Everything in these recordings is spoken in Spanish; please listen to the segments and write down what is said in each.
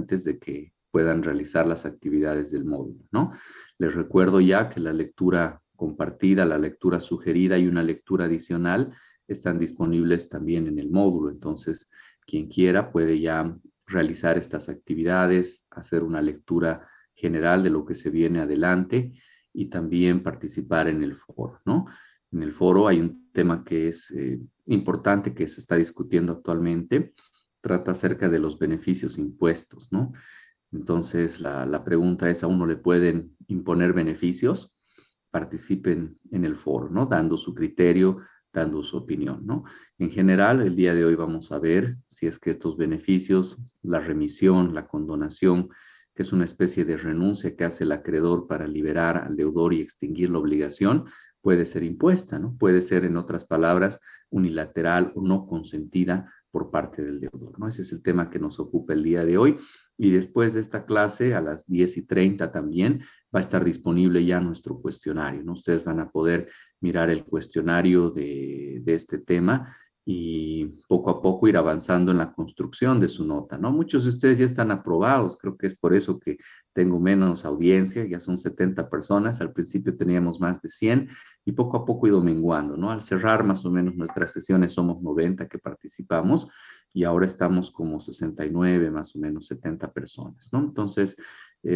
antes de que puedan realizar las actividades del módulo, ¿no? Les recuerdo ya que la lectura compartida, la lectura sugerida y una lectura adicional están disponibles también en el módulo. Entonces, quien quiera puede ya realizar estas actividades, hacer una lectura general de lo que se viene adelante y también participar en el foro, ¿no? En el foro hay un tema que es importante que se está discutiendo actualmente, trata acerca de los beneficios impuestos, ¿no? Entonces, la pregunta es, ¿a uno le pueden imponer beneficios? Participen en el foro, ¿no? Dando su criterio, dando su opinión, ¿no? En general, el día de hoy vamos a ver si es que estos beneficios, la remisión, la condonación, que es una especie de renuncia que hace el acreedor para liberar al deudor y extinguir la obligación, puede ser impuesta, ¿no? Puede ser, en otras palabras, unilateral o no consentida por parte del deudor, ¿no? Ese es el tema que nos ocupa el día de hoy. Y después de esta clase, a las 10:30 también, va a estar disponible ya nuestro cuestionario, ¿no? Ustedes van a poder mirar el cuestionario de este tema y poco a poco ir avanzando en la construcción de su nota, ¿no? Muchos de ustedes ya están aprobados, creo que es por eso que tengo menos audiencia, ya son 70 personas, al principio teníamos más de 100 y poco a poco ha ido menguando, ¿no? Al cerrar más o menos nuestras sesiones somos 90 que participamos y ahora estamos como 69, más o menos 70 personas, ¿no? Entonces,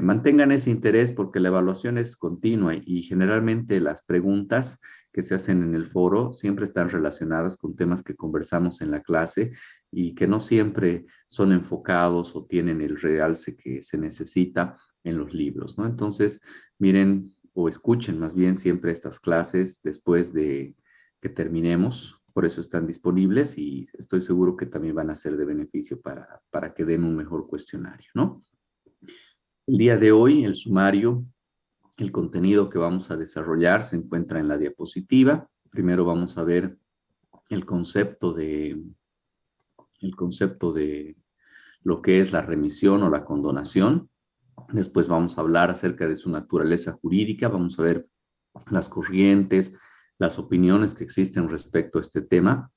mantengan ese interés porque la evaluación es continua y generalmente las preguntas que se hacen en el foro siempre están relacionadas con temas que conversamos en la clase y que no siempre son enfocados o tienen el realce que se necesita en los libros, ¿no? Entonces, miren o escuchen más bien siempre estas clases después de que terminemos, por eso están disponibles y estoy seguro que también van a ser de beneficio para que den un mejor cuestionario, ¿no? El día de hoy, el sumario, el contenido que vamos a desarrollar se encuentra en la diapositiva. Primero vamos a ver el concepto de lo que es la remisión o la condonación. Después vamos a hablar acerca de su naturaleza jurídica, vamos a ver las corrientes, las opiniones que existen respecto a este tema.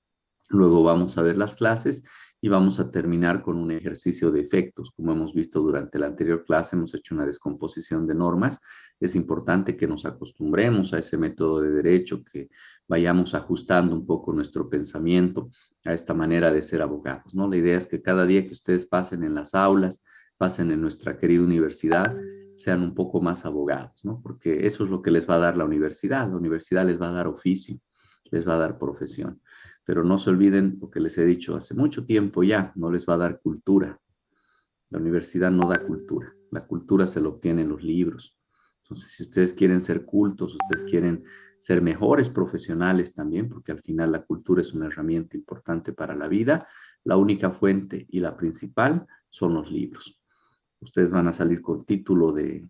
Luego vamos a ver las clases y vamos a terminar con un ejercicio de efectos. Como hemos visto durante la anterior clase, hemos hecho una descomposición de normas. Es importante que nos acostumbremos a ese método de derecho, que vayamos ajustando un poco nuestro pensamiento a esta manera de ser abogados, ¿no? La idea es que cada día que ustedes pasen en las aulas, pasen en nuestra querida universidad, sean un poco más abogados, ¿no? Porque eso es lo que les va a dar la universidad. La universidad les va a dar oficio, les va a dar profesión. Pero no se olviden lo que les he dicho hace mucho tiempo ya, no les va a dar cultura. La universidad no da cultura. La cultura se la obtiene en los libros. Entonces, si ustedes quieren ser cultos, ustedes quieren ser mejores profesionales también, porque al final la cultura es una herramienta importante para la vida, la única fuente y la principal son los libros. Ustedes van a salir con título de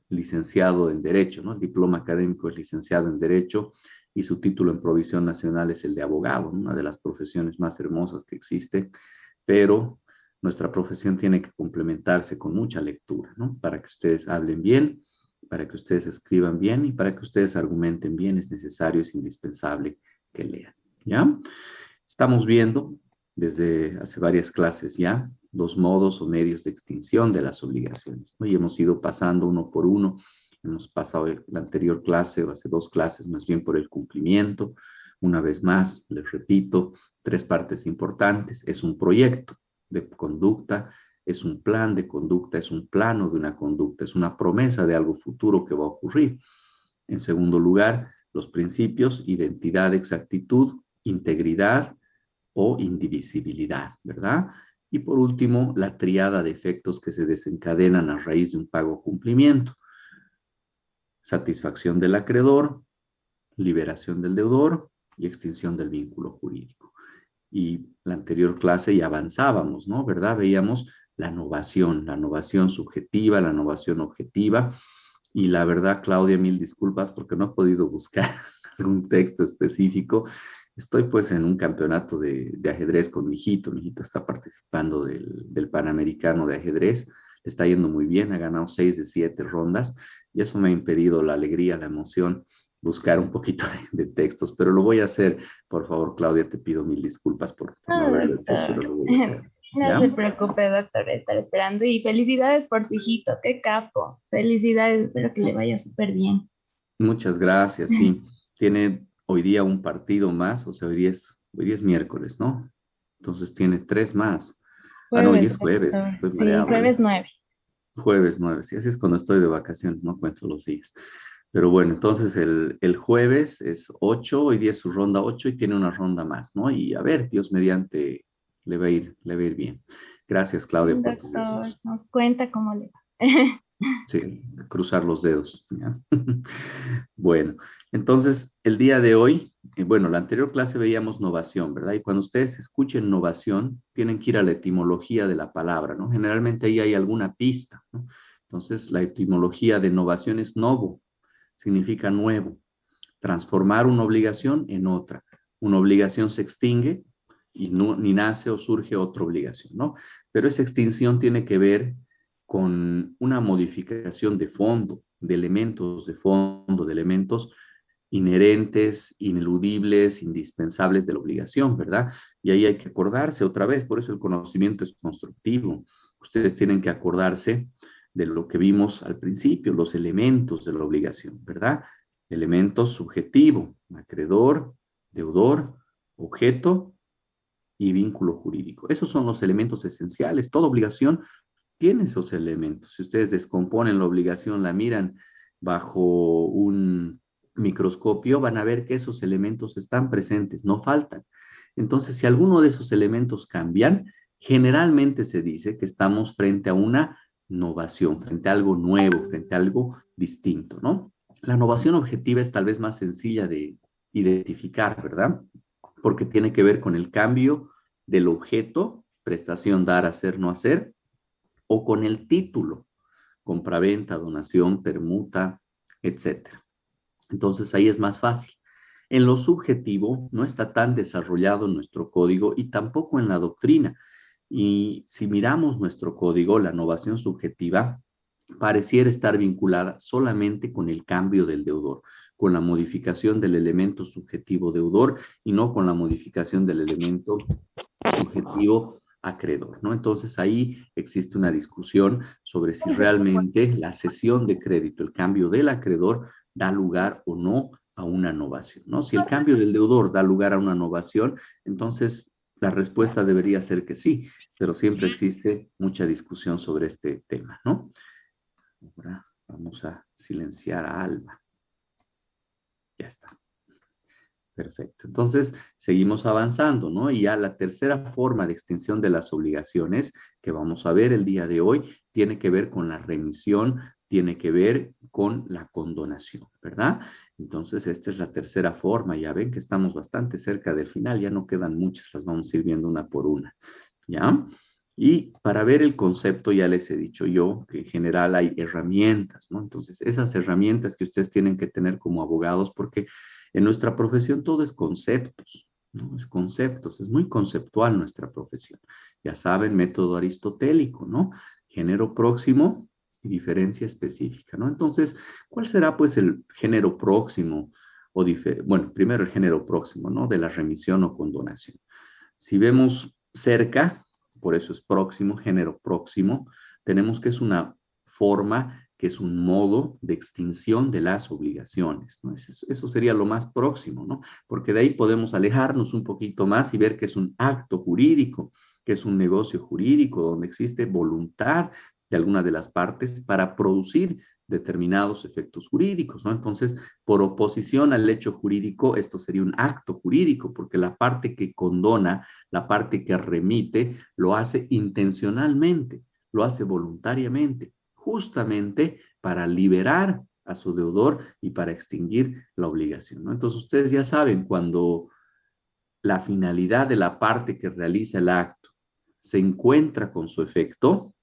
licenciado en Derecho, ¿no? El diploma académico es licenciado en Derecho y su título en provisión nacional es el de abogado, ¿no? Una de las profesiones más hermosas que existe, pero nuestra profesión tiene que complementarse con mucha lectura, ¿no? Para que ustedes hablen bien, para que ustedes escriban bien y para que ustedes argumenten bien, es necesario, es indispensable que lean, ¿ya? Estamos viendo desde hace varias clases ya los modos o medios de extinción de las obligaciones, ¿no? Y hemos ido pasando uno por uno. Hemos pasado la anterior clase o hace 2 clases más bien por el cumplimiento. Una vez más, les repito, 3 partes importantes. Es un proyecto de conducta, es un plan de conducta, es un plano de una conducta, es una promesa de algo futuro que va a ocurrir. En segundo lugar, los principios, identidad, exactitud, integridad o indivisibilidad, ¿verdad? Y por último, la tríada de efectos que se desencadenan a raíz de un pago o cumplimiento. Satisfacción del acreedor, liberación del deudor y extinción del vínculo jurídico. Y la anterior clase ya avanzábamos, ¿no? ¿Verdad? Veíamos la novación subjetiva, la novación objetiva. Y la verdad, Claudia, mil disculpas porque no he podido buscar algún texto específico. Estoy pues en un campeonato de ajedrez con mi hijito. Mi hijito está participando del Panamericano de ajedrez. Le está yendo muy bien, ha ganado 6 de 7 rondas y eso me ha impedido la alegría, la emoción, buscar un poquito de textos, pero lo voy a hacer. Por favor, Claudia, te pido mil disculpas por no No, haberlo hecho, pero doctor. lo voy a hacer. No ¿ya? se preocupe, doctor, estar esperando. Y felicidades por su hijito, qué capo. Felicidades, espero que le vaya súper bien. Muchas gracias, sí. Tiene hoy día un partido más, o sea, hoy día es miércoles, ¿no? Entonces tiene tres más. Ah, no, hoy es Jueves, jueves, doctor. estoy Sí, mareado yo. jueves 9. Jueves 9, sí, así es cuando estoy de vacaciones, no cuento los días. Pero bueno, entonces el jueves es 8, hoy día es su ronda 8 y tiene una ronda más, ¿no? Y a ver, Dios mediante, le va a ir bien. Gracias, Claudia, por tus Doctor, deseos. nos cuenta cómo le va. Sí, cruzar los dedos, ¿ya? Bueno, entonces el día de hoy, bueno, la anterior clase veíamos novación, ¿verdad? Y cuando ustedes escuchen novación, tienen que ir a la etimología de la palabra, ¿no? Generalmente ahí hay alguna pista, ¿no? Entonces, la etimología de novación es novo, significa nuevo, transformar una obligación en otra. Una obligación se extingue y no, ni nace o surge otra obligación, ¿no? Pero esa extinción tiene que ver con una modificación de fondo, de fondo, de elementos inherentes, ineludibles, indispensables de la obligación, ¿verdad? Y ahí hay que acordarse otra vez, por eso el conocimiento es constructivo. Ustedes tienen que acordarse de lo que vimos al principio, los elementos de la obligación, ¿verdad? Elemento subjetivo, acreedor, deudor, objeto y vínculo jurídico. Esos son los elementos esenciales. Toda obligación tiene esos elementos. Si ustedes descomponen la obligación, la miran bajo un microscopio, van a ver que esos elementos están presentes, no faltan. Entonces, si alguno de esos elementos cambian, generalmente se dice que estamos frente a una novación, frente a algo nuevo, frente a algo distinto, ¿no? La novación objetiva es tal vez más sencilla de identificar, ¿verdad? Porque tiene que ver con el cambio del objeto, prestación, dar, hacer, no hacer, o con el título, compraventa, donación, permuta, etcétera. Entonces ahí es más fácil. En lo subjetivo no está tan desarrollado nuestro código y tampoco en la doctrina. Y si miramos nuestro código, la novación subjetiva pareciera estar vinculada solamente con el cambio del deudor, con la modificación del elemento subjetivo deudor y no con la modificación del elemento subjetivo acreedor, ¿no? Entonces ahí existe una discusión sobre si realmente la cesión de crédito, el cambio del acreedor, da lugar o no a una novación, ¿no? Si el cambio del deudor da lugar a una novación, entonces la respuesta debería ser que sí, pero siempre existe mucha discusión sobre este tema, ¿no? Ahora vamos a silenciar a Alba. Ya está. Perfecto. Entonces, seguimos avanzando, ¿no? Y ya la tercera forma de extinción de las obligaciones que vamos a ver el día de hoy tiene que ver con la remisión, tiene que ver con la condonación, ¿verdad? Entonces, esta es la tercera forma. Ya ven que estamos bastante cerca del final, ya no quedan muchas, las vamos a ir viendo una por una, ¿ya? Y para ver el concepto, ya les he dicho yo que en general hay herramientas, ¿no? Entonces, esas herramientas que ustedes tienen que tener como abogados, porque en nuestra profesión todo es conceptos, ¿no? Es conceptos, es muy conceptual nuestra profesión. Ya saben, método aristotélico, ¿no? Género próximo y diferencia específica, ¿no? Entonces, ¿cuál será pues el género próximo o bueno, primero el género próximo, ¿no? De la remisión o condonación. Si vemos cerca, por eso es próximo, género próximo, tenemos que es una forma, que es un modo de extinción de las obligaciones, ¿no? Eso sería lo más próximo, ¿no? Porque de ahí podemos alejarnos un poquito más y ver que es un acto jurídico, que es un negocio jurídico donde existe voluntad de alguna de las partes para producir determinados efectos jurídicos, ¿no? Entonces, por oposición al hecho jurídico, esto sería un acto jurídico, porque la parte que condona, la parte que remite, lo hace intencionalmente, lo hace voluntariamente, justamente para liberar a su deudor y para extinguir la obligación, ¿no? Entonces, ustedes ya saben, cuando la finalidad de la parte que realiza el acto se encuentra con su efecto,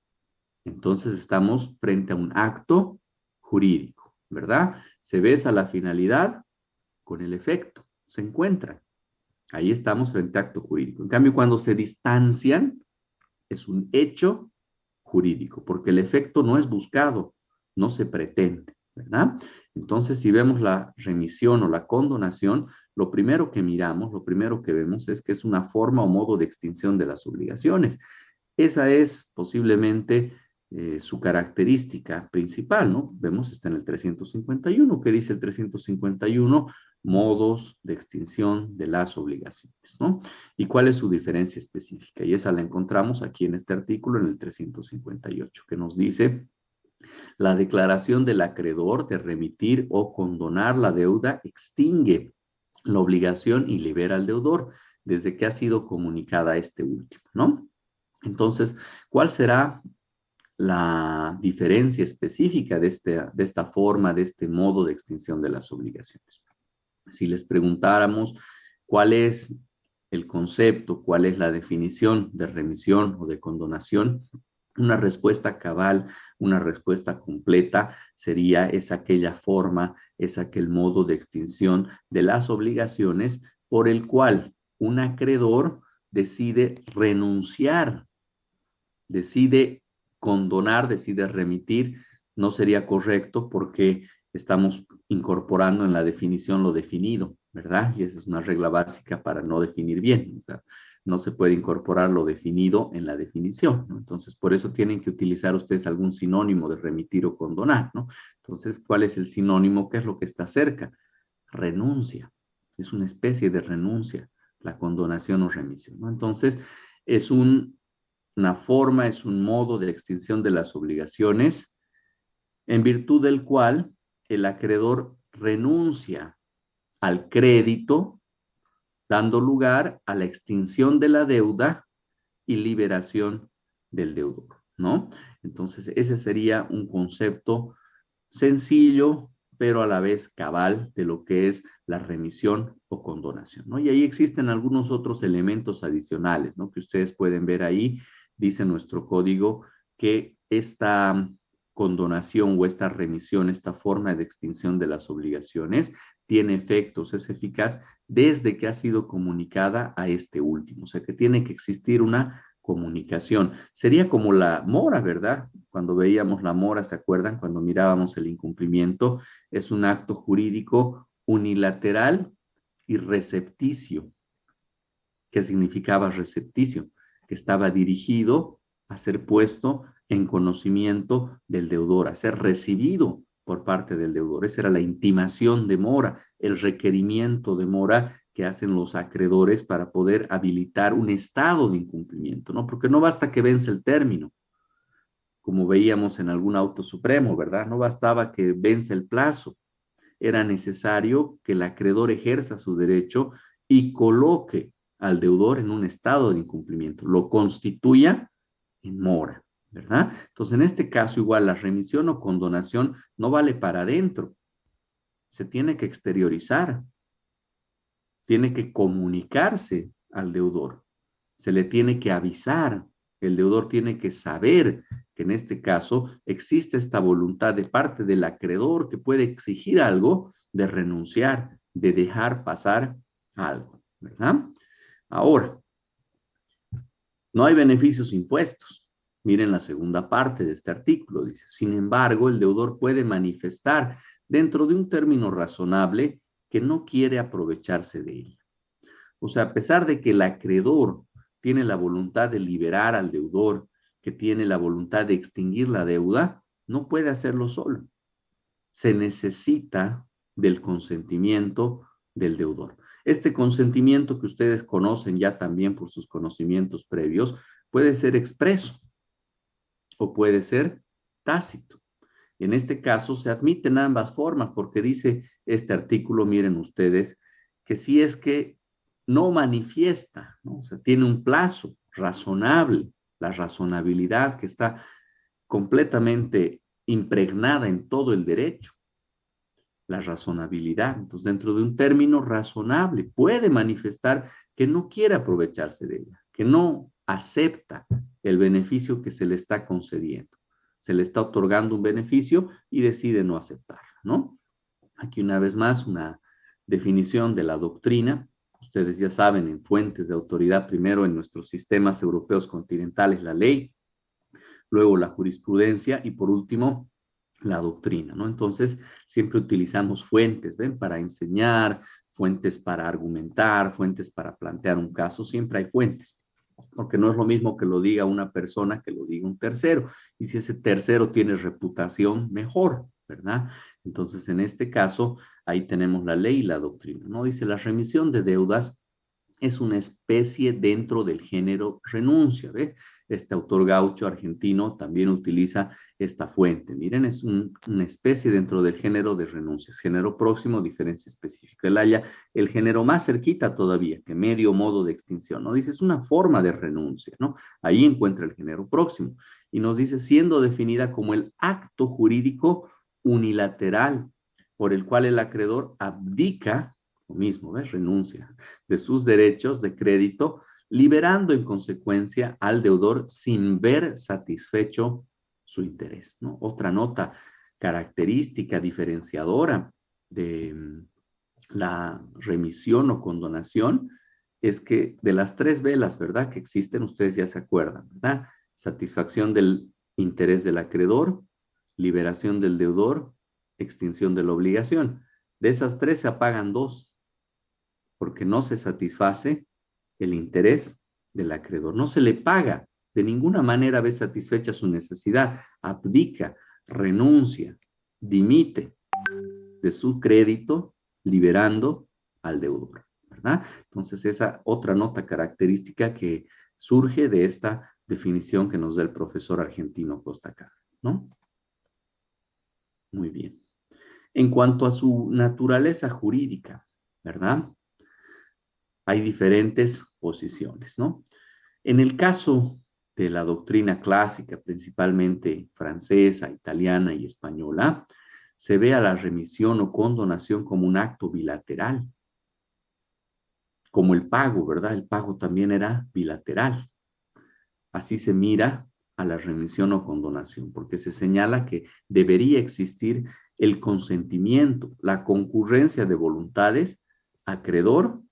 entonces estamos frente a un acto jurídico, ¿verdad? Se besa la finalidad con el efecto, se encuentran. Ahí estamos frente a acto jurídico. En cambio, cuando se distancian, es un hecho jurídico, porque el efecto no es buscado, no se pretende, ¿verdad? Entonces, si vemos la remisión o la condonación, lo primero que miramos, lo primero que vemos es que es una forma o modo de extinción de las obligaciones. Esa es posiblemente su característica principal, ¿no? Vemos, está en el 351. ¿Qué dice el 351? Modos de extinción de las obligaciones, ¿no? ¿Y cuál es su diferencia específica? Y esa la encontramos aquí en este artículo, en el 358, que nos dice: la declaración del acreedor de remitir o condonar la deuda extingue la obligación y libera al deudor desde que ha sido comunicada a este último, ¿no? Entonces, ¿cuál será la diferencia específica de esta forma, de este modo de extinción de las obligaciones? Si les preguntáramos cuál es el concepto, cuál es la definición de remisión o de condonación, una respuesta cabal, una respuesta completa sería: es aquella forma, es aquel modo de extinción de las obligaciones por el cual un acreedor decide renunciar, decide condonar, decide remitir. No sería correcto porque estamos incorporando en la definición lo definido, ¿verdad? Y esa es una regla básica para no definir bien. O sea, no se puede incorporar lo definido en la definición, ¿no? Entonces, por eso tienen que utilizar ustedes algún sinónimo de remitir o condonar, ¿no? Entonces, ¿cuál es el sinónimo? ¿Qué es lo que está cerca? Renuncia. Es una especie de renuncia, la condonación o remisión, ¿no? Entonces, es una forma, es un modo de extinción de las obligaciones en virtud del cual el acreedor renuncia al crédito, dando lugar a la extinción de la deuda y liberación del deudor, ¿no? Entonces, ese sería un concepto sencillo, pero a la vez cabal de lo que es la remisión o condonación, ¿no? Y ahí existen algunos otros elementos adicionales, ¿no? Que ustedes pueden ver ahí. Dice nuestro código que esta condonación o esta remisión, esta forma de extinción de las obligaciones, tiene efectos, es eficaz desde que ha sido comunicada a este último. O sea, que tiene que existir una comunicación. Sería como la mora, ¿verdad? Cuando veíamos la mora, ¿se acuerdan? Cuando mirábamos el incumplimiento, es un acto jurídico unilateral y recepticio. ¿Qué significaba recepticio? Que estaba dirigido a ser puesto en conocimiento del deudor, a ser recibido por parte del deudor. Esa era la intimación de mora, el requerimiento de mora que hacen los acreedores para poder habilitar un estado de incumplimiento, ¿no? Porque no basta que vence el término, como veíamos en algún auto supremo, ¿verdad? No bastaba que vence el plazo, era necesario que el acreedor ejerza su derecho y coloque al deudor en un estado de incumplimiento, lo constituya en mora, ¿verdad? Entonces, en este caso, igual la remisión o condonación no vale para adentro, se tiene que exteriorizar, tiene que comunicarse al deudor, se le tiene que avisar, el deudor tiene que saber que en este caso existe esta voluntad de parte del acreedor que puede exigir algo, de renunciar, de dejar pasar algo, ¿verdad? Ahora, no hay beneficios impuestos. Miren la segunda parte de este artículo, dice: sin embargo, el deudor puede manifestar dentro de un término razonable que no quiere aprovecharse de ella. O sea, a pesar de que el acreedor tiene la voluntad de liberar al deudor, que tiene la voluntad de extinguir la deuda, no puede hacerlo solo. Se necesita del consentimiento del deudor. Este consentimiento, que ustedes conocen ya también por sus conocimientos previos, puede ser expreso o puede ser tácito. En este caso se admiten ambas formas, porque dice este artículo, miren ustedes, que si es que no manifiesta, ¿no? O sea, tiene un plazo razonable, la razonabilidad que está completamente impregnada en todo el derecho, la razonabilidad. Entonces, dentro de un término razonable, puede manifestar que no quiere aprovecharse de ella, que no acepta el beneficio que se le está concediendo. Se le está otorgando un beneficio y decide no aceptarlo, ¿no? Aquí una vez más una definición de la doctrina. Ustedes ya saben, en fuentes de autoridad, primero en nuestros sistemas europeos continentales, la ley, luego la jurisprudencia y por último la doctrina, ¿no? Entonces, siempre utilizamos fuentes, ¿ven? Para enseñar, fuentes para argumentar, fuentes para plantear un caso, siempre hay fuentes. porque no es lo mismo que lo diga una persona que lo diga un tercero. Y si ese tercero tiene reputación, mejor, ¿verdad? Entonces, en este caso, ahí tenemos la ley y la doctrina, ¿no? Dice, la remisión de deudas es una especie dentro del género renuncia, ¿ve? Este autor gaucho argentino también utiliza esta fuente. Miren, es una especie dentro del género de renuncias. Género próximo, diferencia específica. Él halla el género más cerquita todavía, que medio modo de extinción, ¿no? Dice, es una forma de renuncia, ¿no? Ahí encuentra el género próximo. Y nos dice, siendo definida como el acto jurídico unilateral por el cual el acreedor abdica, lo mismo, ¿ves? Renuncia de sus derechos de crédito, liberando en consecuencia al deudor sin ver satisfecho su interés, ¿no? Otra nota característica diferenciadora de la remisión o condonación es que de las tres velas, ¿verdad?, que existen, ustedes ya se acuerdan, ¿verdad? Satisfacción del interés del acreedor, liberación del deudor, extinción de la obligación. De esas tres se apagan dos, porque no se satisface el interés del acreedor. No se le paga, de ninguna manera ve satisfecha su necesidad, abdica, renuncia, dimite de su crédito, liberando al deudor, ¿verdad? Entonces, esa otra nota característica que surge de esta definición que nos da el profesor argentino Costa Carlos, ¿no? Muy bien. En cuanto a su naturaleza jurídica, ¿verdad? Hay diferentes posiciones, ¿no? En el caso de la doctrina clásica, principalmente francesa, italiana y española, se ve a la remisión o condonación como un acto bilateral, como el pago, ¿verdad? El pago también era bilateral. Así se mira a la remisión o condonación, porque se señala que debería existir el consentimiento, la concurrencia de voluntades, acreedor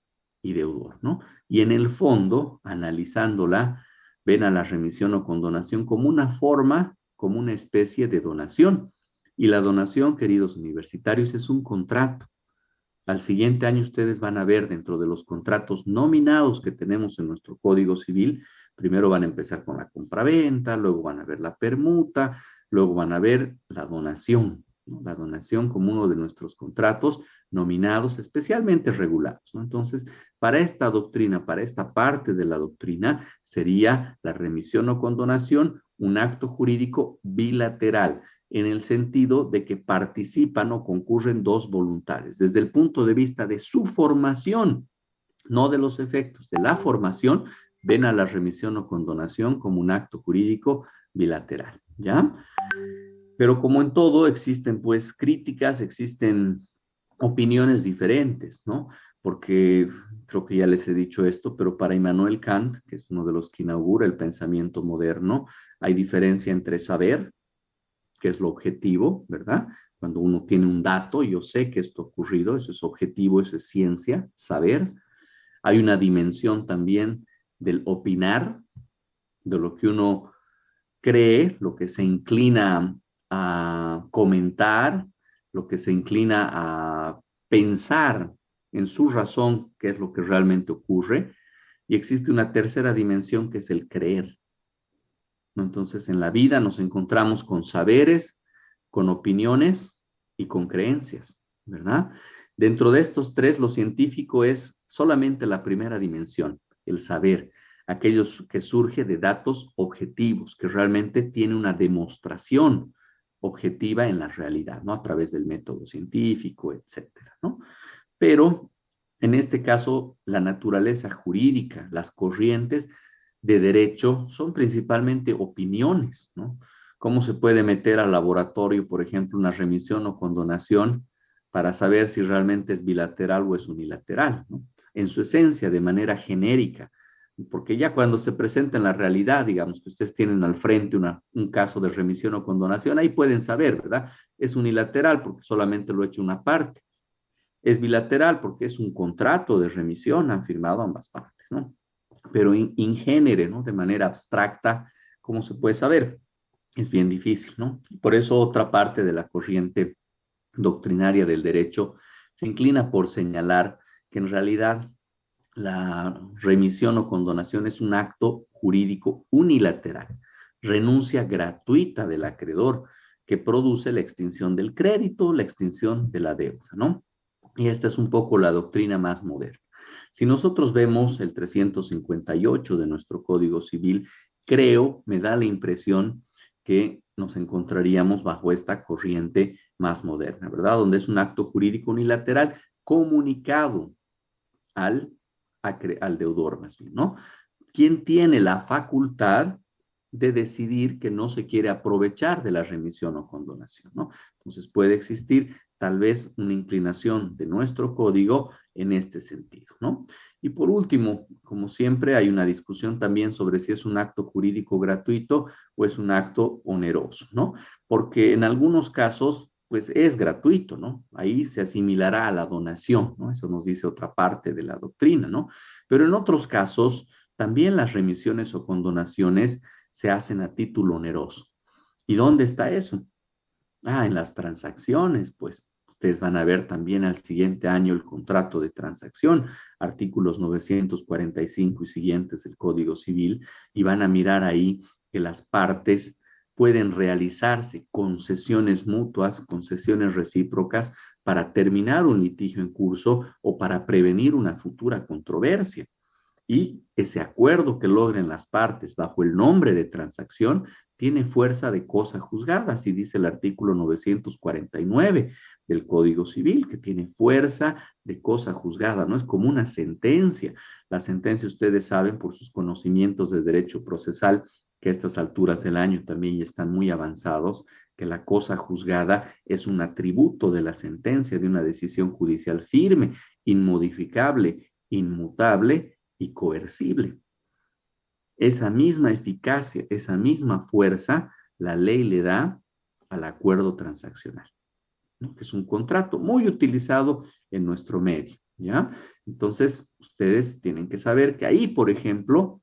y deudor, ¿no? Y en el fondo, analizándola, ven a la remisión o condonación como una forma, como una especie de donación. Y la donación, queridos universitarios, es un contrato. Al siguiente año ustedes van a ver dentro de los contratos nominados que tenemos en nuestro Código Civil, primero van a empezar con la compraventa, luego van a ver la permuta, luego van a ver la donación, ¿no? La donación como uno de nuestros contratos nominados, especialmente regulados, ¿no? Entonces, para esta doctrina, para esta parte de la doctrina, sería la remisión o condonación un acto jurídico bilateral, en el sentido de que participan o concurren dos voluntades, desde el punto de vista de su formación, no de los efectos, de la formación, ven a la remisión o condonación como un acto jurídico bilateral, ¿ya? Pero como en todo, existen pues críticas, existen opiniones diferentes, ¿no? Porque creo que ya les he dicho esto, pero para Immanuel Kant, que es uno de los que inaugura el pensamiento moderno, hay diferencia entre saber, que es lo objetivo, ¿verdad? Cuando uno tiene un dato, yo sé que esto ha ocurrido, eso es objetivo, eso es ciencia, saber. Hay una dimensión también del opinar, de lo que uno cree, lo que se inclina a comentar, lo que se inclina a pensar en su razón, qué es lo que realmente ocurre. Y existe una tercera dimensión que es el creer, ¿no? Entonces, en la vida nos encontramos con saberes, con opiniones y con creencias, ¿verdad? Dentro de estos tres, lo científico es solamente la primera dimensión, el saber, aquello que surge de datos objetivos, que realmente tiene una demostración objetiva en la realidad, ¿no? A través del método científico, etcétera, ¿no? Pero en este caso, la naturaleza jurídica, las corrientes de derecho son principalmente opiniones, ¿no? ¿Cómo se puede meter al laboratorio, por ejemplo, una remisión o condonación para saber si realmente es bilateral o es unilateral, ¿no? En su esencia, de manera genérica, porque ya cuando se presenta en la realidad, digamos que ustedes tienen al frente un caso de remisión o condonación, ahí pueden saber, ¿verdad? Es unilateral porque solamente lo ha hecho una parte. Es bilateral porque es un contrato de remisión, han firmado ambas partes, ¿no? Pero in genere, ¿no? De manera abstracta, ¿cómo se puede saber? Es bien difícil, ¿no? Por eso otra parte de la corriente doctrinaria del derecho se inclina por señalar que en realidad La remisión o condonación es un acto jurídico unilateral, renuncia gratuita del acreedor que produce la extinción del crédito, la extinción de la deuda, ¿no? Y esta es un poco la doctrina más moderna. Si nosotros vemos el 358 de nuestro Código Civil, creo, me da la impresión que nos encontraríamos bajo esta corriente más moderna, ¿verdad? Donde es un acto jurídico unilateral comunicado al, al deudor más bien, ¿no? ¿Quién tiene la facultad de decidir que no se quiere aprovechar de la remisión o condonación, ¿no? Entonces puede existir tal vez una inclinación de nuestro código en este sentido, ¿no? Y por último, como siempre, hay una discusión también sobre si es un acto jurídico gratuito o es un acto oneroso, ¿no? Porque en algunos casos, pues es gratuito, ¿no? Ahí se asimilará a la donación, ¿no? Eso nos dice otra parte de la doctrina, ¿no? Pero en otros casos, también las remisiones o condonaciones se hacen a título oneroso. ¿Y dónde está eso? Ah, en las transacciones, pues ustedes van a ver también al siguiente año el contrato de transacción, artículos 945 y siguientes del Código Civil, y van a mirar ahí que las partes pueden realizarse concesiones mutuas, concesiones recíprocas para terminar un litigio en curso o para prevenir una futura controversia. Y ese acuerdo que logren las partes bajo el nombre de transacción tiene fuerza de cosa juzgada, así dice el artículo 949 del Código Civil, que tiene fuerza de cosa juzgada, no es como una sentencia. La sentencia, ustedes saben por sus conocimientos de derecho procesal, que a estas alturas del año también ya están muy avanzados, que la cosa juzgada es un atributo de la sentencia, de una decisión judicial firme, inmodificable, inmutable y coercible. Esa misma eficacia, esa misma fuerza, la ley le da al acuerdo transaccional, ¿no? Que es un contrato muy utilizado en nuestro medio, ¿ya? Entonces, ustedes tienen que saber que ahí, por ejemplo,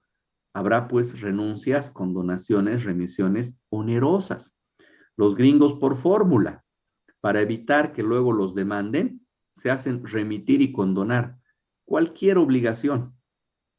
habrá pues renuncias, condonaciones, remisiones onerosas. Los gringos por fórmula, para evitar que luego los demanden, se hacen remitir y condonar cualquier obligación.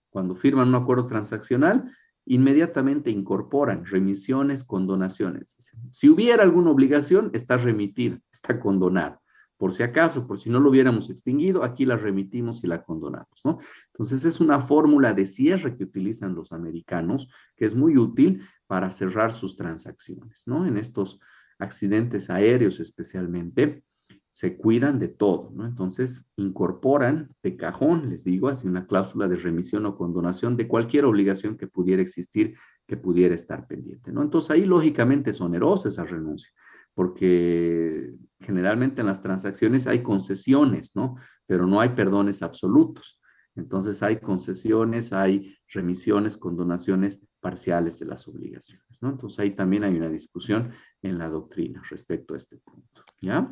Cuando firman un acuerdo transaccional, inmediatamente incorporan remisiones, condonaciones. Si hubiera alguna obligación, está remitida, está condonada. Por si acaso, por si no lo hubiéramos extinguido, aquí la remitimos y la condonamos, ¿no? Entonces es una fórmula de cierre que utilizan los americanos, que es muy útil para cerrar sus transacciones, ¿no? En estos accidentes aéreos especialmente, se cuidan de todo, ¿no? Entonces, incorporan de cajón, les digo, así una cláusula de remisión o condonación de cualquier obligación que pudiera existir, que pudiera estar pendiente, ¿no? Entonces, ahí lógicamente es onerosa esa renuncia, porque generalmente en las transacciones hay concesiones, ¿no? Pero no hay perdones absolutos. Entonces, hay concesiones, hay remisiones, condonaciones parciales de las obligaciones, ¿no? Entonces, ahí también hay una discusión en la doctrina respecto a este punto, ¿ya?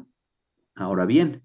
Ahora bien,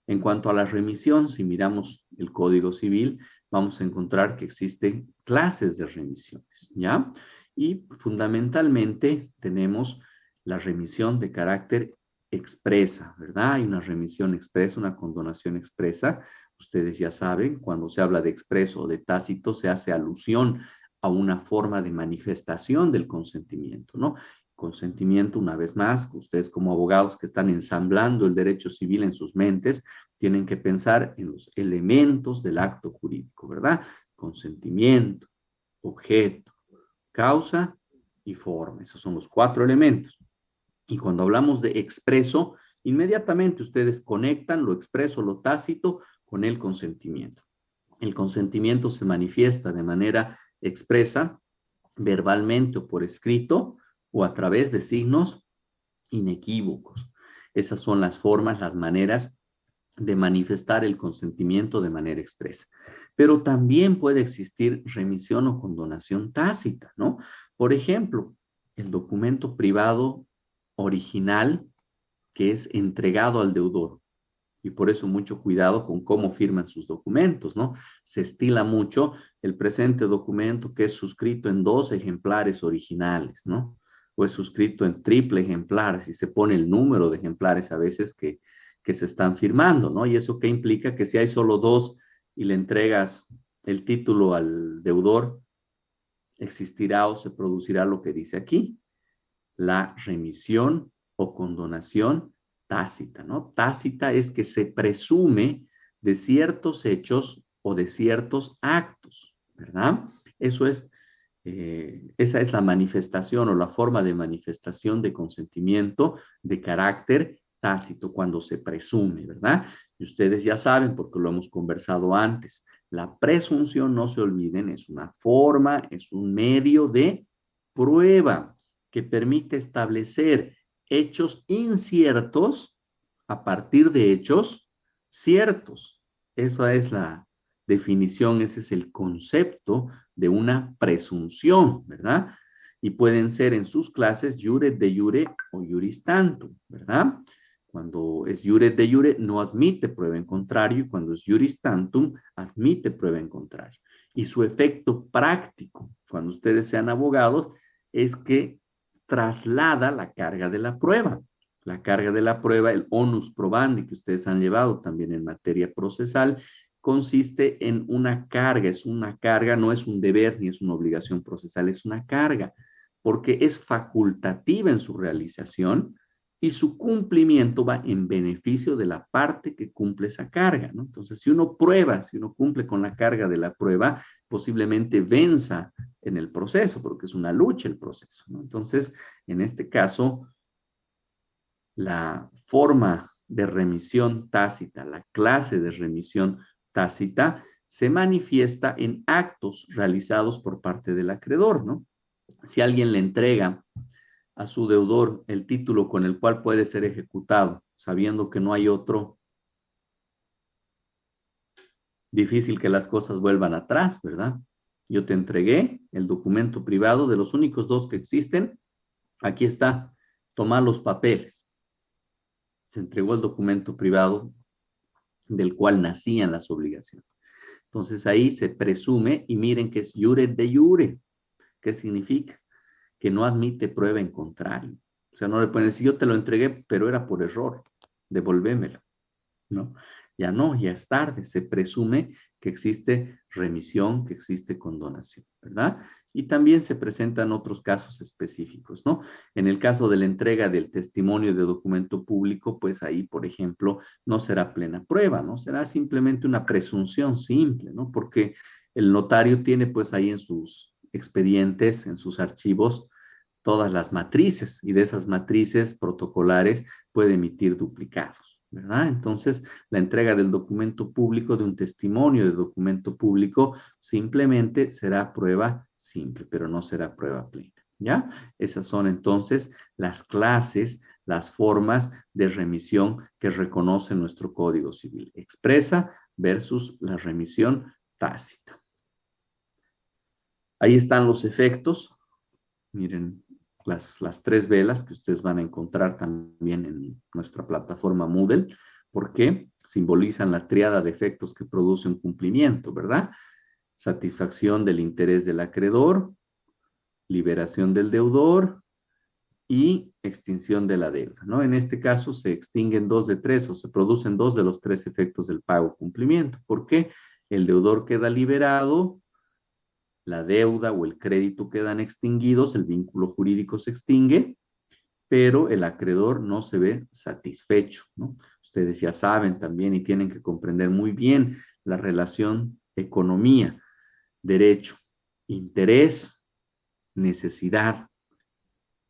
en cuanto a la remisión, si miramos el Código Civil, vamos a encontrar que existen clases de remisiones, ¿ya? Y fundamentalmente tenemos la remisión de carácter expresa, ¿verdad? Hay una remisión expresa, una condonación expresa. Ustedes ya saben, cuando se habla de expreso o de tácito, se hace alusión a una forma de manifestación del consentimiento, ¿no? Consentimiento, una vez más, ustedes como abogados que están ensamblando el derecho civil en sus mentes, tienen que pensar en los elementos del acto jurídico, ¿verdad? Consentimiento, objeto, causa y forma. Esos son los 4 elementos. Y cuando hablamos de expreso, inmediatamente ustedes conectan lo expreso, lo tácito con el consentimiento. El consentimiento se manifiesta de manera expresa, verbalmente o por escrito, o a través de signos inequívocos. Esas son las formas, las maneras de manifestar el consentimiento de manera expresa. Pero también puede existir remisión o condonación tácita, ¿no? Por ejemplo, el documento privado original que es entregado al deudor. Y por eso mucho cuidado con cómo firman sus documentos, ¿no? Se estila mucho el presente documento que es suscrito en 2 ejemplares originales, ¿no? O es suscrito en triple ejemplares y se pone el número de ejemplares a veces que se están firmando, ¿no? Y eso qué implica que si hay solo 2 y le entregas el título al deudor, existirá o se producirá lo que dice aquí, la remisión o condonación tácita, ¿no? Tácita es que se presume de ciertos hechos o de ciertos actos, ¿verdad? Eso es, esa es la manifestación o la forma de manifestación de consentimiento de carácter tácito cuando se presume, ¿verdad? Y ustedes ya saben, porque lo hemos conversado antes, la presunción, no se olviden, es una forma, es un medio de prueba que permite establecer hechos inciertos a partir de hechos ciertos. Esa es la definición, ese es el concepto de una presunción, ¿verdad? Y pueden ser en sus clases jure de jure o juris tantum, ¿verdad? Cuando es jure de jure no admite prueba en contrario y cuando es juris tantum admite prueba en contrario. Y su efecto práctico, cuando ustedes sean abogados, es que traslada la carga de la prueba. La carga de la prueba, el onus probandi que ustedes han llevado también en materia procesal, consiste en una carga, es una carga, no es un deber ni es una obligación procesal, es una carga, porque es facultativa en su realización y su cumplimiento va en beneficio de la parte que cumple esa carga, ¿no? Entonces, si uno prueba, si uno cumple con la carga de la prueba, posiblemente venza en el proceso, porque es una lucha el proceso, ¿no? Entonces, en este caso, la forma de remisión tácita, la clase de remisión tácita, se manifiesta en actos realizados por parte del acreedor, ¿no? Si alguien le entrega a su deudor el título con el cual puede ser ejecutado, sabiendo que no hay otro, difícil que las cosas vuelvan atrás, ¿verdad? Yo te entregué el documento privado de los únicos dos que existen. Aquí está, toma los papeles. Se entregó el documento privado del cual nacían las obligaciones. Entonces ahí se presume, y miren que es jure de jure. ¿Qué significa? Que no admite prueba en contrario. O sea, no le pueden decir, yo te lo entregué, pero era por error, devolvémelo, ¿no? Ya no, ya es tarde, se presume que existe remisión, que existe condonación, ¿verdad? Y también se presentan otros casos específicos, ¿no? En el caso de la entrega del testimonio de documento público, pues ahí, por ejemplo, no será plena prueba, ¿no? Será simplemente una presunción simple, ¿no? Porque el notario tiene pues ahí en sus expedientes, en sus archivos, todas las matrices y de esas matrices protocolares puede emitir duplicados, ¿verdad? Entonces, la entrega del documento público, de un testimonio de documento público, simplemente será prueba simple, pero no será prueba plena, ¿ya? Esas son entonces las clases, las formas de remisión que reconoce nuestro Código Civil. Expresa versus la remisión tácita. Ahí están los efectos. Miren, las tres velas que ustedes van a encontrar también en nuestra plataforma Moodle, porque simbolizan la triada de efectos que produce un cumplimiento, ¿verdad? Satisfacción del interés del acreedor, liberación del deudor y extinción de la deuda, ¿no? En este caso se extinguen dos de tres o se producen dos de los tres efectos del pago cumplimiento. ¿Por qué? El deudor queda liberado, la deuda o el crédito quedan extinguidos, el vínculo jurídico se extingue, pero el acreedor no se ve satisfecho, ¿no? Ustedes ya saben también y tienen que comprender muy bien la relación economía, derecho, interés, necesidad,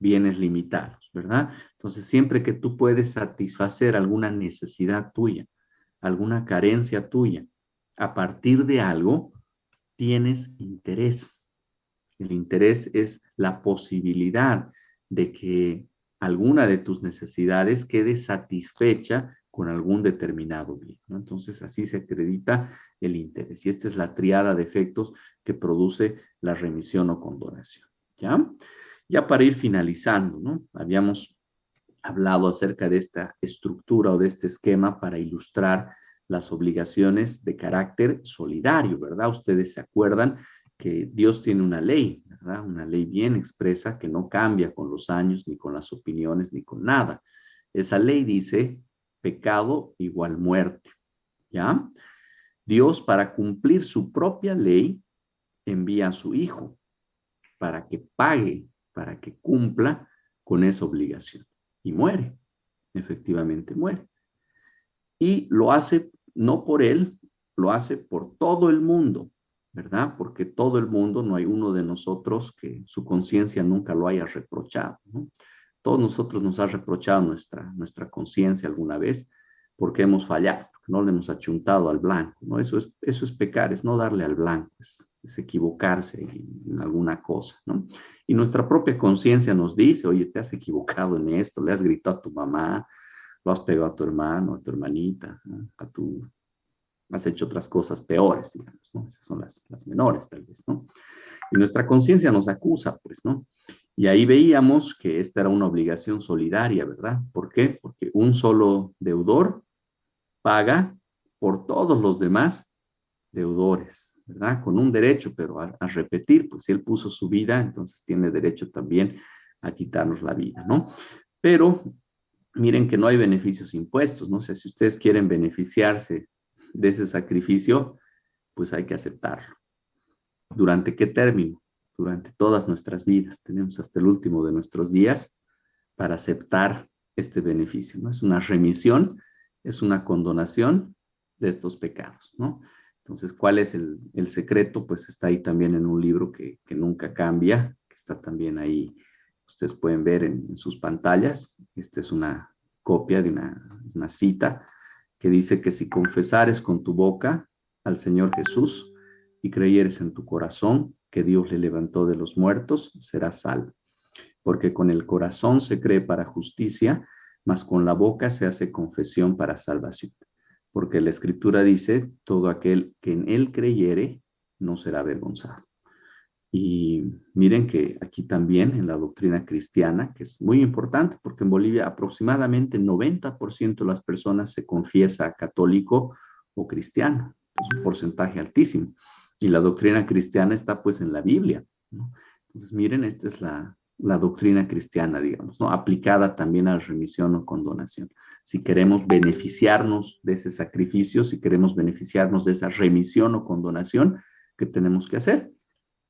bienes limitados, ¿verdad? Entonces, siempre que tú puedes satisfacer alguna necesidad tuya, alguna carencia tuya, a partir de algo, tienes interés. El interés es la posibilidad de que alguna de tus necesidades quede satisfecha con algún determinado bien, ¿no? Entonces, así se acredita el interés. Y esta es la triada de efectos que produce la remisión o condonación, ¿ya? Ya para ir finalizando, ¿no? Habíamos hablado acerca de esta estructura o de este esquema para ilustrar las obligaciones de carácter solidario, ¿verdad? Ustedes se acuerdan que Dios tiene una ley, ¿verdad? Una ley bien expresa que no cambia con los años, ni con las opiniones, ni con nada. Esa ley dice pecado igual muerte, ¿ya? Dios, para cumplir su propia ley, envía a su Hijo para que pague, para que cumpla con esa obligación. Y muere, efectivamente muere. Y lo hace no por él, lo hace por todo el mundo, ¿verdad? Porque todo el mundo, no hay uno de nosotros que su conciencia nunca lo haya reprochado, ¿no? Todos nosotros nos ha reprochado nuestra conciencia alguna vez porque hemos fallado, porque no le hemos achuntado al blanco, ¿no? Eso es pecar, es no darle al blanco, es equivocarse en alguna cosa, ¿no? Y nuestra propia conciencia nos dice, oye, te has equivocado en esto, le has gritado a tu mamá, lo has pegado a tu hermano, a tu hermanita, ¿no? Has hecho otras cosas peores, digamos, ¿no? Esas son las menores, tal vez, ¿no? Y nuestra conciencia nos acusa, pues, ¿no? Y ahí veíamos que esta era una obligación solidaria, ¿verdad? ¿Por qué? Porque un solo deudor paga por todos los demás deudores, ¿verdad? Con un derecho, pero a repetir, pues si él puso su vida, entonces tiene derecho también a quitarnos la vida, ¿no? Pero miren que no hay beneficios impuestos, ¿no? O sea, si ustedes quieren beneficiarse de ese sacrificio, pues hay que aceptarlo. ¿Durante qué término? Durante todas nuestras vidas. Tenemos hasta el último de nuestros días para aceptar este beneficio, ¿no? Es una remisión, es una condonación de estos pecados, ¿no? Entonces, ¿cuál es el secreto? Pues está ahí también en un libro que nunca cambia, que está también ahí, ustedes pueden ver en sus pantallas. Esta es una copia de una cita que dice que si confesares con tu boca al Señor Jesús y creyeres en tu corazón que Dios le levantó de los muertos, serás salvo. Porque con el corazón se cree para justicia, mas con la boca se hace confesión para salvación. Porque la Escritura dice, todo aquel que en él creyere no será avergonzado. Y miren que aquí también en la doctrina cristiana, que es muy importante, porque en Bolivia aproximadamente 90% de las personas se confiesa católico o cristiano. Es un porcentaje altísimo. Y la doctrina cristiana está pues en la Biblia, ¿no? Entonces miren, esta es la doctrina cristiana, digamos, ¿no? Aplicada también a la remisión o condonación. Si queremos beneficiarnos de ese sacrificio, si queremos beneficiarnos de esa remisión o condonación, ¿qué tenemos que hacer?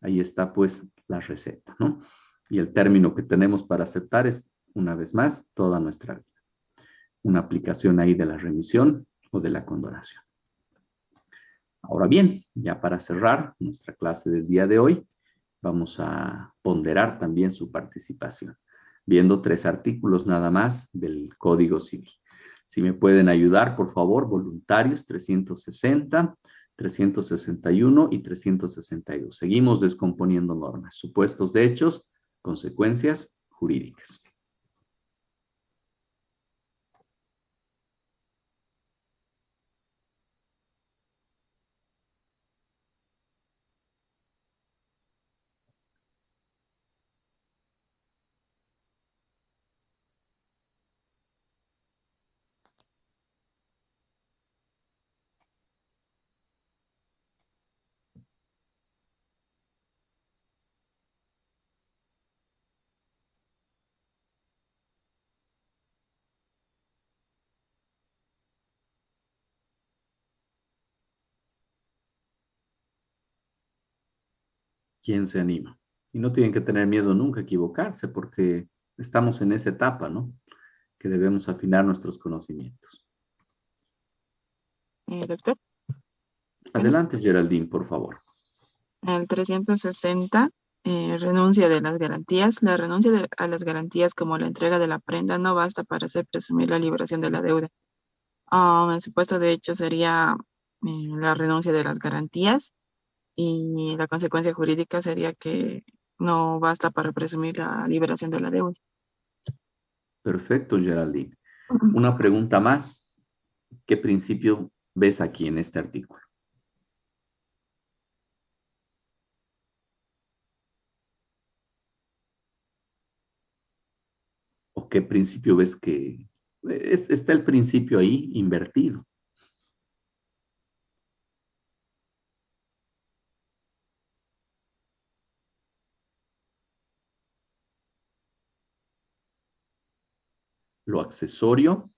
Ahí está pues la receta, ¿no? Y el término que tenemos para aceptar es, una vez más, toda nuestra vida. Una aplicación ahí de la remisión o de la condonación. Ahora bien, ya para cerrar nuestra clase del día de hoy, vamos a ponderar también su participación, viendo 3 artículos nada más del Código Civil. Si me pueden ayudar, por favor, voluntarios 360, 361 y 362. Seguimos descomponiendo normas, supuestos de hechos, consecuencias jurídicas. ¿Quién se anima? Y no tienen que tener miedo nunca a equivocarse porque estamos en esa etapa, ¿no? Que debemos afinar nuestros conocimientos. Doctor, bueno, Adelante, Geraldine, por favor. el 360, renuncia de las garantías. La renuncia a las garantías como la entrega de la prenda no basta para hacer presumir la liberación de la deuda. El supuesto de hecho sería la renuncia de las garantías y la consecuencia jurídica sería que no basta para presumir la liberación de la deuda. Perfecto, Geraldine. Una pregunta más. ¿Qué principio ves aquí en este artículo? ¿O qué principio ves que está el principio ahí invertido? Lo accesorio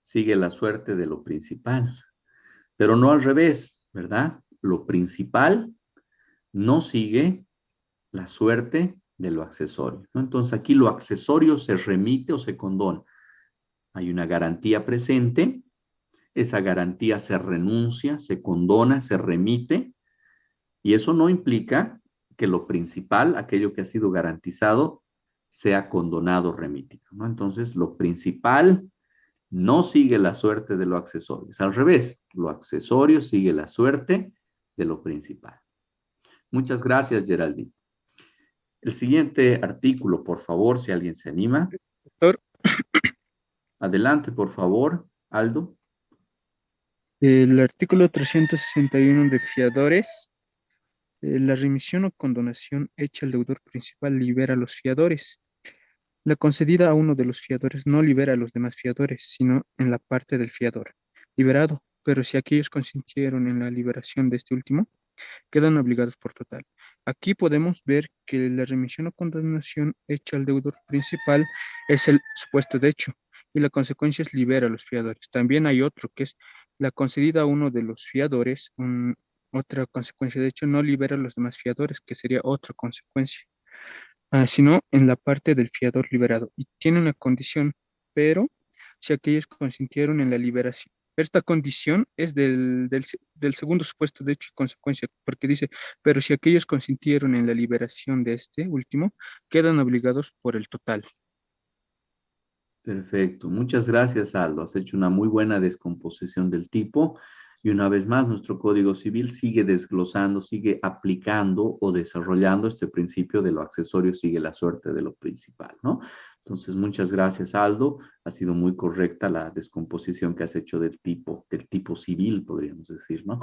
sigue la suerte de lo principal, pero no al revés, ¿verdad? Lo principal no sigue la suerte de lo accesorio, ¿no? Entonces aquí lo accesorio se remite o se condona. Hay una garantía presente, esa garantía se renuncia, se condona, se remite, y eso no implica que lo principal, aquello que ha sido garantizado, sea condonado o remitido, ¿no? Entonces, lo principal no sigue la suerte de lo accesorio. Es al revés, lo accesorio sigue la suerte de lo principal. Muchas gracias, Geraldine. El siguiente artículo, por favor, si alguien se anima. Doctor, Adelante, por favor, Aldo. el artículo 361 de fiadores, la remisión o condonación hecha al deudor principal libera a los fiadores. La concedida a uno de los fiadores no libera a los demás fiadores, sino en la parte del fiador liberado, pero si aquellos consintieron en la liberación de este último, quedan obligados por total. Aquí podemos ver que la remisión o condonación hecha al deudor principal es el supuesto de hecho y la consecuencia es libera a los fiadores. También hay otro que es la concedida a uno de los fiadores, otra consecuencia de hecho no libera a los demás fiadores, que sería otra consecuencia, sino en la parte del fiador liberado. Y tiene una condición, pero si aquellos consintieron en la liberación. Esta condición es del segundo supuesto de hecho y consecuencia, porque dice, pero si aquellos consintieron en la liberación de este último, quedan obligados por el total. Perfecto. Muchas gracias, Aldo. Has hecho una muy buena descomposición del tipo. Y una vez más, nuestro Código Civil sigue desglosando, sigue aplicando o desarrollando este principio de lo accesorio sigue la suerte de lo principal, ¿no? Entonces, muchas gracias, Aldo. Ha sido muy correcta la descomposición que has hecho del tipo civil, podríamos decir, ¿no?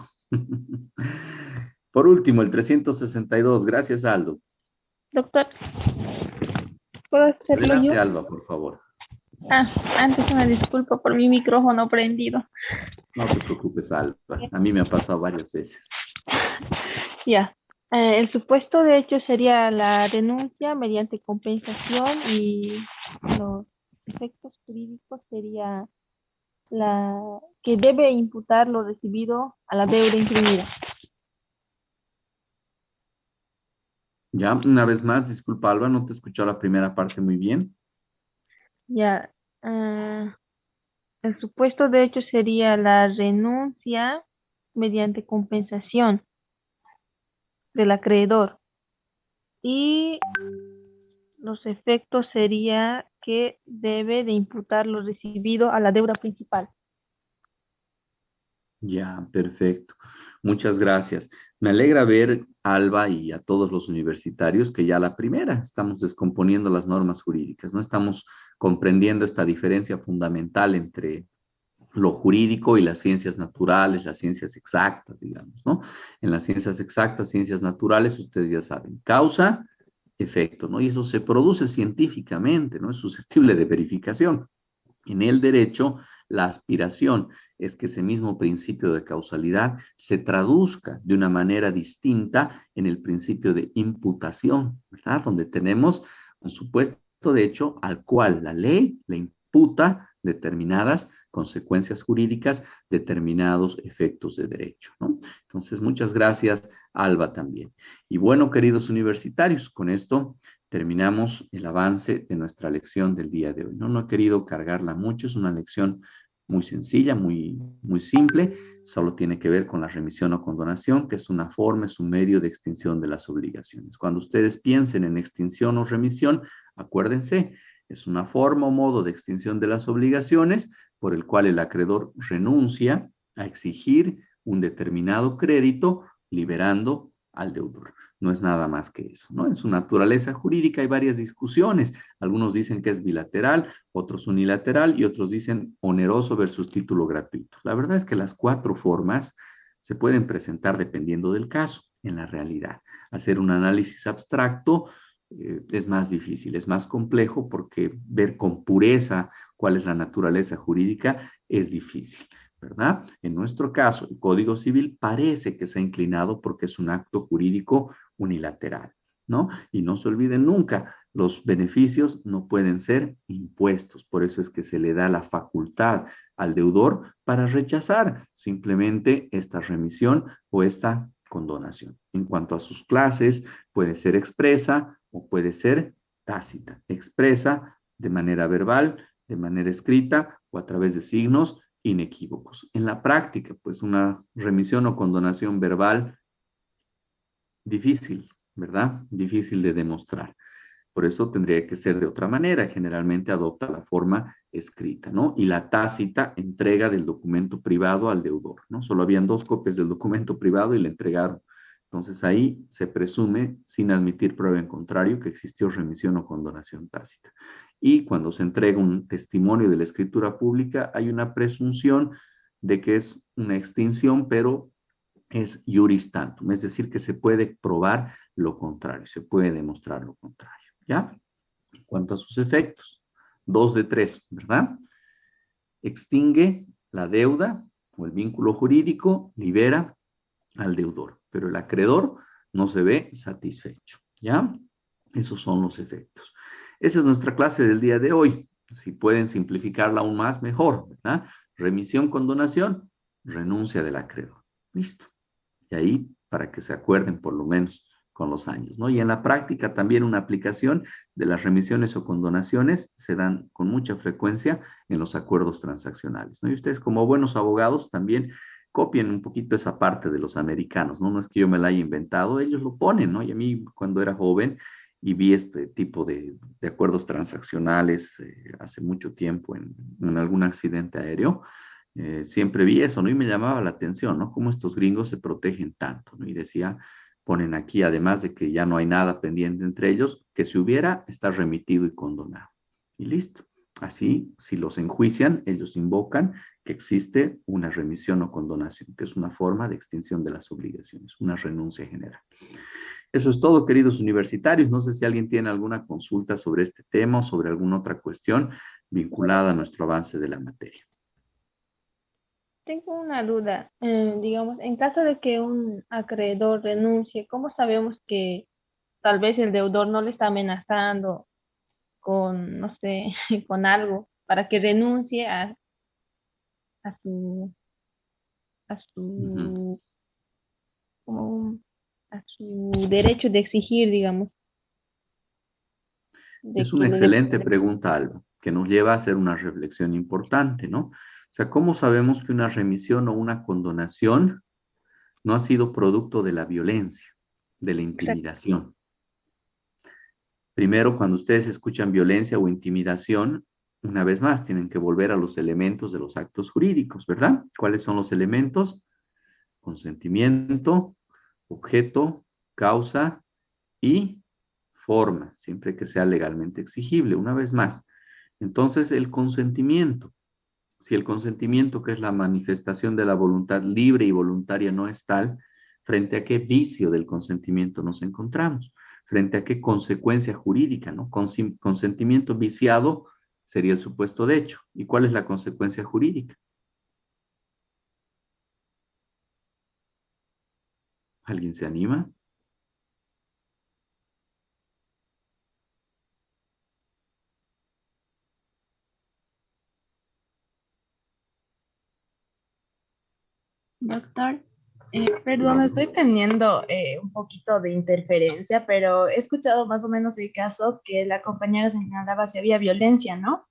Por último, el 362. Gracias, Aldo. Doctor, ¿puedo hacerlo Adelante, yo? Alba, por favor. Antes una disculpa por mi micrófono prendido. No te preocupes, Alba. A mí me ha pasado varias veces. Ya. El supuesto de hecho sería la denuncia mediante compensación y los efectos jurídicos sería la que debe imputar lo recibido a la deuda imprimida. Ya, una vez más, disculpa, Alba, no te escuché la primera parte muy bien. Ya. El supuesto de hecho sería la renuncia mediante compensación del acreedor. Y los efectos sería que debe de imputar lo recibido a la deuda principal. Ya, perfecto. Muchas gracias. Me alegra ver, Alba, y a todos los universitarios que ya la primera estamos descomponiendo las normas jurídicas, ¿no? Estamos comprendiendo esta diferencia fundamental entre lo jurídico y las ciencias naturales, las ciencias exactas, digamos, ¿no? En las ciencias exactas, ciencias naturales, ustedes ya saben, causa, efecto, ¿no? Y eso se produce científicamente, ¿no? Es susceptible de verificación. En el derecho, la aspiración es que ese mismo principio de causalidad se traduzca de una manera distinta en el principio de imputación, ¿verdad? Donde tenemos un supuesto de hecho al cual la ley le imputa determinadas consecuencias jurídicas, determinados efectos de derecho, ¿no? Entonces, muchas gracias, Alba, también. Y bueno, queridos universitarios, con esto terminamos el avance de nuestra lección del día de hoy. No he querido cargarla mucho, es una lección muy sencilla, muy simple, solo tiene que ver con la remisión o condonación, que es una forma, es un medio de extinción de las obligaciones. Cuando ustedes piensen en extinción o remisión, acuérdense, es una forma o modo de extinción de las obligaciones por el cual el acreedor renuncia a exigir un determinado crédito, liberando al deudor. No es nada más que eso, ¿no? En su naturaleza jurídica hay varias discusiones. Algunos dicen que es bilateral, otros unilateral y otros dicen oneroso versus título gratuito. La verdad es que las cuatro formas se pueden presentar dependiendo del caso en la realidad. Hacer un análisis abstracto es más difícil, es más complejo porque ver con pureza cuál es la naturaleza jurídica es difícil, ¿verdad? En nuestro caso, el Código Civil parece que se ha inclinado porque es un acto jurídico unilateral, ¿no? Y no se olviden nunca, los beneficios no pueden ser impuestos, por eso es que se le da la facultad al deudor para rechazar simplemente esta remisión o esta condonación. En cuanto a sus clases, puede ser expresa o puede ser tácita. Expresa de manera verbal, de manera escrita o a través de signos inequívocos. En la práctica, pues una remisión o condonación verbal difícil, ¿verdad? Difícil de demostrar. Por eso tendría que ser de otra manera. Generalmente adopta la forma escrita, ¿no? Y la tácita entrega del documento privado al deudor, ¿no? Solo habían 2 copias del documento privado y le entregaron. Entonces ahí se presume, sin admitir prueba en contrario, que existió remisión o condonación tácita. Y cuando se entrega un testimonio de la escritura pública, hay una presunción de que es una extinción, pero es juris tantum, es decir, que se puede probar lo contrario, se puede demostrar lo contrario, ¿ya? En cuanto a sus efectos, 2 de 3, ¿verdad? Extingue la deuda o el vínculo jurídico, libera al deudor, pero el acreedor no se ve satisfecho, ¿ya? Esos son los efectos. Esa es nuestra clase del día de hoy. Si pueden simplificarla aún más, mejor, ¿verdad? Remisión, condonación, renuncia del acreedor. Listo. Y ahí, para que se acuerden por lo menos con los años, ¿no? Y en la práctica también una aplicación de las remisiones o condonaciones se dan con mucha frecuencia en los acuerdos transaccionales, ¿no? Y ustedes como buenos abogados también copien un poquito esa parte de los americanos, ¿no? No es que yo me la haya inventado, ellos lo ponen, ¿no? Y a mí cuando era joven y vi este tipo de acuerdos transaccionales hace mucho tiempo en algún accidente aéreo, siempre vi eso, ¿no? Y me llamaba la atención, ¿no? Cómo estos gringos se protegen tanto, ¿no? Y decía, ponen aquí, además de que ya no hay nada pendiente entre ellos, que si hubiera, está remitido y condonado. Y listo. Así, si los enjuician, ellos invocan que existe una remisión o condonación, que es una forma de extinción de las obligaciones, una renuncia general. Eso es todo, queridos universitarios. No sé si alguien tiene alguna consulta sobre este tema o sobre alguna otra cuestión vinculada a nuestro avance de la materia. Tengo una duda. Digamos, en caso de que un acreedor renuncie, ¿cómo sabemos que tal vez el deudor no le está amenazando con, no sé, con algo para que renuncie a su, a Ujú. su, como, a su derecho de exigir, digamos, de Es una que le dé? excelente pregunta, Alba, que nos lleva a hacer una reflexión importante, ¿no? O sea, ¿cómo sabemos que una remisión o una condonación no ha sido producto de la violencia, de la Exacto. intimidación? Primero, cuando ustedes escuchan violencia o intimidación, una vez más, tienen que volver a los elementos de los actos jurídicos, ¿verdad? ¿Cuáles son los elementos? Consentimiento, objeto, causa y forma, siempre que sea legalmente exigible. Una vez más, entonces el consentimiento. Si el consentimiento, que es la manifestación de la voluntad libre y voluntaria, no es tal, ¿frente a qué vicio del consentimiento nos encontramos? ¿Frente a qué consecuencia jurídica, no? Consentimiento viciado sería el supuesto de hecho. ¿Y cuál es la consecuencia jurídica? ¿Alguien se anima? Doctor, perdón, Claudio. estoy teniendo un poquito de interferencia, pero he escuchado más o menos el caso que la compañera señalaba si había violencia, ¿no?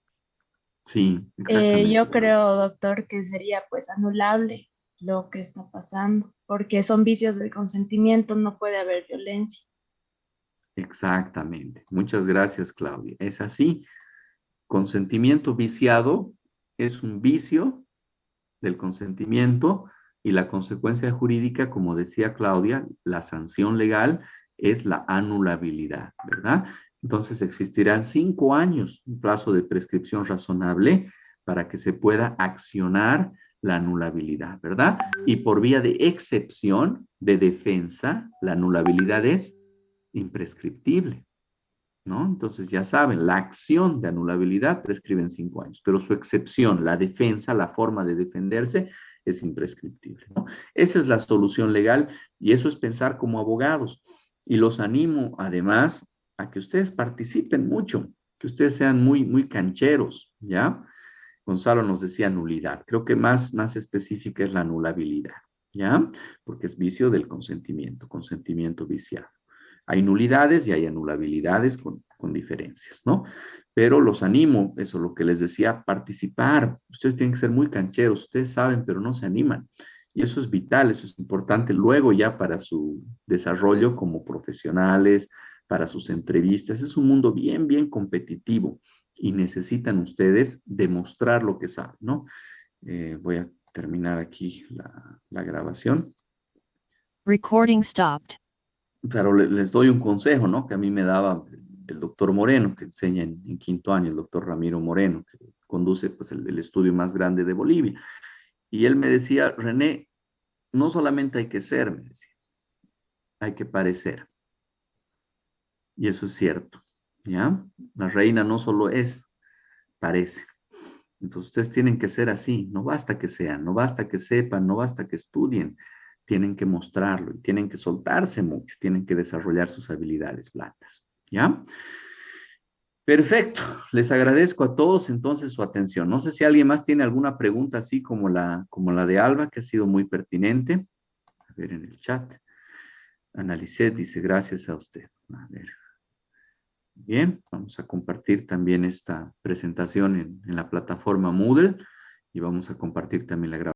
Sí, exactamente. Yo creo, doctor, que sería pues anulable lo que está pasando, porque son vicios del consentimiento, no puede haber violencia. Exactamente. Muchas gracias, Claudia. Es así. Consentimiento viciado es un vicio del consentimiento y la consecuencia jurídica, como decía Claudia, la sanción legal es la anulabilidad, ¿verdad? Entonces existirán 5 años, un plazo de prescripción razonable para que se pueda accionar la anulabilidad, ¿verdad? Y por vía de excepción, de defensa, la anulabilidad es imprescriptible, ¿no? Entonces ya saben, la acción de anulabilidad prescribe en 5 años, pero su excepción, la defensa, la forma de defenderse es imprescriptible, ¿no? Esa es la solución legal y eso es pensar como abogados. Y los animo además a que ustedes participen mucho, que ustedes sean muy, muy cancheros, ¿ya? Gonzalo nos decía nulidad. Creo que más específica es la anulabilidad, ¿ya? Porque es vicio del consentimiento viciado. Hay nulidades y hay anulabilidades con diferencias, ¿no? Pero los animo, eso es lo que les decía, a participar. Ustedes tienen que ser muy cancheros, ustedes saben, pero no se animan. Y eso es vital, eso es importante luego ya para su desarrollo como profesionales, para sus entrevistas. Es un mundo bien competitivo y necesitan ustedes demostrar lo que saben, ¿no? Voy a terminar aquí la grabación. Recording stopped. Pero les doy un consejo, ¿no? Que a mí me daba el doctor Moreno, que enseña en quinto año, el doctor Ramiro Moreno, que conduce pues, el estudio más grande de Bolivia. Y él me decía, René, no solamente hay que ser, me decía, hay que parecer. Y eso es cierto, ¿ya? La reina no solo es, parece. Entonces ustedes tienen que ser así, no basta que sean, no basta que sepan, no basta que estudien, tienen que mostrarlo y tienen que soltarse mucho, tienen que desarrollar sus habilidades blandas, ¿ya? Perfecto, les agradezco a todos entonces su atención. No sé si alguien más tiene alguna pregunta así como la de Alba, que ha sido muy pertinente. A ver en el chat. Analicet dice, gracias a usted. A ver. Bien, vamos a compartir también esta presentación en la plataforma Moodle y vamos a compartir también la grabación.